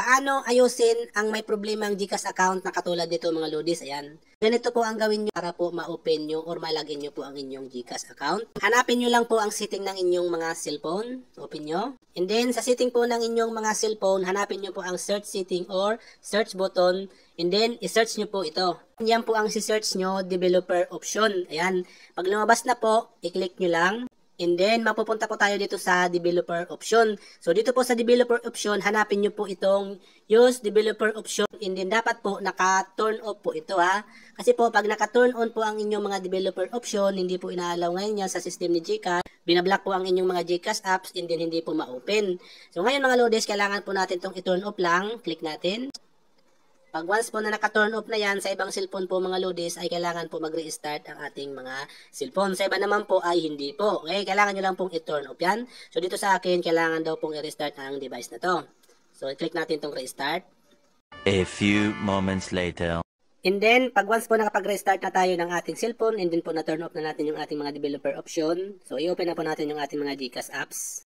Paano ayusin ang may problema ang GCash account na katulad dito mga lodis? Ayan. Ganito po ang gawin nyo para po ma-open nyo or malagin nyo po ang inyong GCash account. Hanapin nyo lang po ang setting ng inyong mga cellphone. Open nyo. And then sa setting po ng inyong mga cellphone, hanapin nyo po ang search setting or search button. And then i-search nyo po ito. Yan po ang si-search nyo, developer option. Ayan. Pag lumabas na po, i-click nyo lang. And then, mapupunta po tayo dito sa developer option. So, dito po sa developer option, hanapin nyo po itong use developer option. And then, dapat po naka-turn off po ito ha. Kasi po, pag naka-turn on po ang inyong mga developer option, hindi po inaalaw ngayon yan sa system ni GCash. Binablock po ang inyong mga GCash apps and then hindi po ma-open. So, ngayon mga lodis, kailangan po natin itong i-turn off lang. Click natin. Pag once po na naka-turn off na yan sa ibang cellphone po mga lodis ay kailangan po mag-restart ang ating mga cellphone. Sa iba naman po ay hindi po. Okay, kailangan nyo lang pong i-turn off yan. So dito sa akin, kailangan daw pong i-restart ang device na to. So i-click natin itong restart. A few moments later. And then, pag once po nakapag-restart na tayo ng ating cellphone, and then po na-turn off na natin yung ating mga developer option. So i-open na po natin yung ating mga GCash apps.